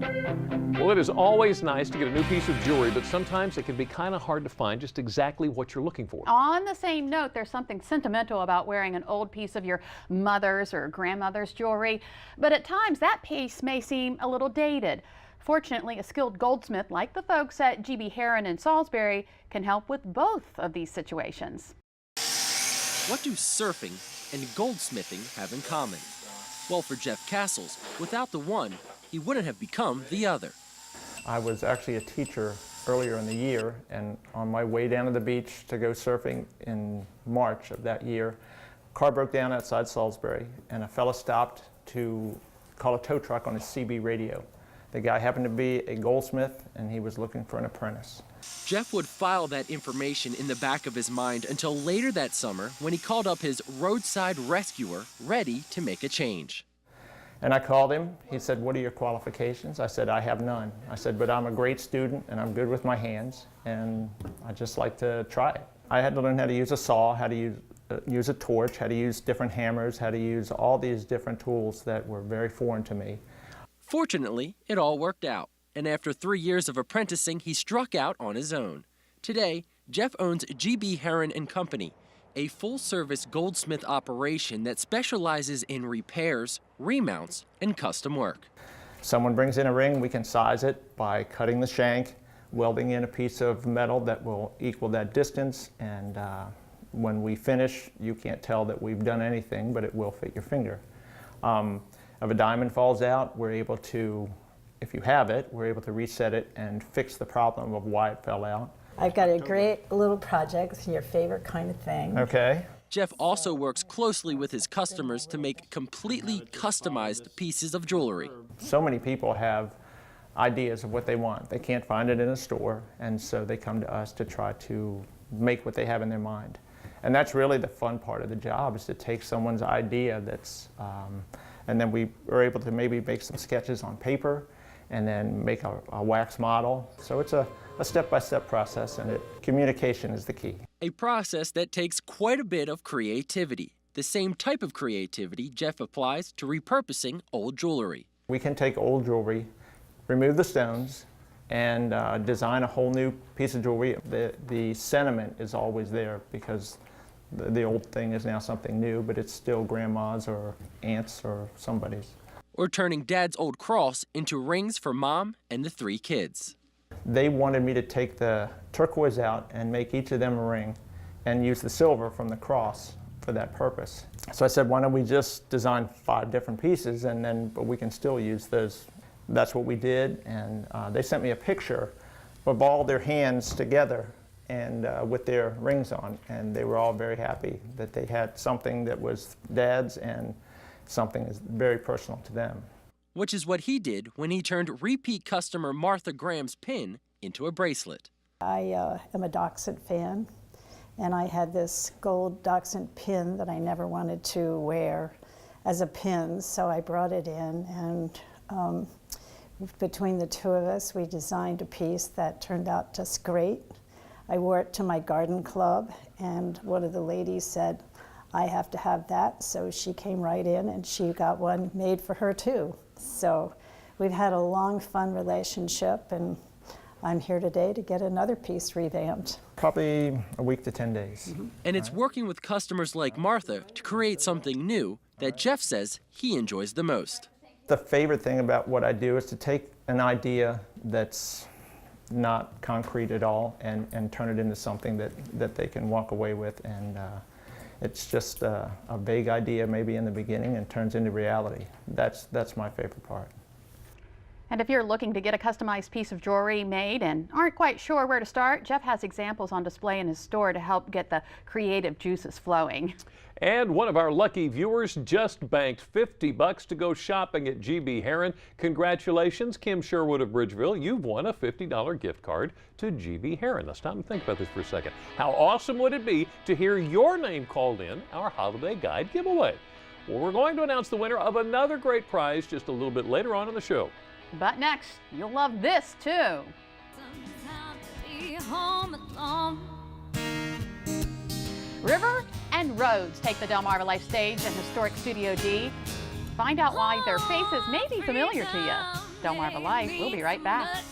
Well, it is always nice to get a new piece of jewelry, but sometimes it can be kind of hard to find just exactly what you're looking for. On the same note, there's something sentimental about wearing an old piece of your mother's or grandmother's jewelry, but at times that piece may seem a little dated. Fortunately, a skilled goldsmith like the folks at GB Heron in Salisbury can help with both of these situations. What do surfing and goldsmithing have in common? Well, for Jeff Castles, without the one, he wouldn't have become the other. I was actually a teacher earlier in the year, and on my way down to the beach to go surfing in March of that year, a car broke down outside Salisbury, and a fella stopped to call a tow truck on his CB radio. The guy happened to be a goldsmith, and he was looking for an apprentice. Jeff would file that information in the back of his mind until later that summer when he called up his roadside rescuer, ready to make a change. And I called him. He said, "What are your qualifications?" I said, "I have none." I said, "But I'm a great student and I'm good with my hands and I just like to try it." I had to learn how to use a saw, how to use a torch, how to use different hammers, how to use all these different tools that were very foreign to me. Fortunately, it all worked out, and after 3 years of apprenticing, he struck out on his own. Today, Jeff owns GB Heron and Company, a full-service goldsmith operation that specializes in repairs, remounts, and custom work. Someone brings in a ring, we can size it by cutting the shank, welding in a piece of metal that will equal that distance, and when we finish, you can't tell that we've done anything, but it will fit your finger. If a diamond falls out, we're able to, if you have it, we're able to reset it and fix the problem of why it fell out. I've got a great little project. It's your favorite kind of thing. Okay. Jeff also works closely with his customers to make completely customized pieces of jewelry. So many people have ideas of what they want. They can't find it in a store, and so they come to us to try to make what they have in their mind. And that's really the fun part of the job, is to take someone's idea that's, and then we are able to maybe make some sketches on paper and then make a wax model. So it's a step-by-step process, and communication is the key. A process that takes quite a bit of creativity. The same type of creativity Jeff applies to repurposing old jewelry. We can take old jewelry, remove the stones, and design a whole new piece of jewelry. The sentiment is always there because the old thing is now something new, but it's still grandma's or aunt's or somebody's. Or turning Dad's old cross into rings for Mom and the 3 kids. They wanted me to take the turquoise out and make each of them a ring and use the silver from the cross for that purpose. So I said, why don't we just design 5 different pieces, but we can still use those. That's what we did, and they sent me a picture of all their hands together and with their rings on, and they were all very happy that they had something that was Dad's and something that's very personal to them. Which is what he did when he turned repeat customer Martha Graham's pin into a bracelet. I am a Dachshund fan, and I had this gold Dachshund pin that I never wanted to wear as a pin, so I brought it in, and between the two of us, we designed a piece that turned out just great. I wore it to my garden club, and one of the ladies said, "I have to have that," so she came right in and she got one made for her too. So we've had a long, fun relationship, and I'm here today to get another piece revamped. Probably a week to 10 days. Mm-hmm. And it's working with customers like Martha to create something new that Jeff says he enjoys the most. The favorite thing about what I do is to take an idea that's not concrete at all and turn it into something that they can walk away with, and it's just a vague idea maybe in the beginning and turns into reality. That's my favorite part. And if you're looking to get a customized piece of jewelry made and aren't quite sure where to start, Jeff has examples on display in his store to help get the creative juices flowing. And one of our lucky viewers just banked $50 to go shopping at GB Heron. Congratulations, Kim Sherwood of Bridgeville. You've won a $50 gift card to GB Heron. Now stop and think about this for a second. How awesome would it be to hear your name called in our Holiday Guide giveaway? Well, we're going to announce the winner of another great prize just a little bit later on in the show. But next, you'll love this too. River and Roads take the Delmarva Life stage in historic Studio D. Find out why their faces may be familiar to you. Delmarva Life. We'll be right back.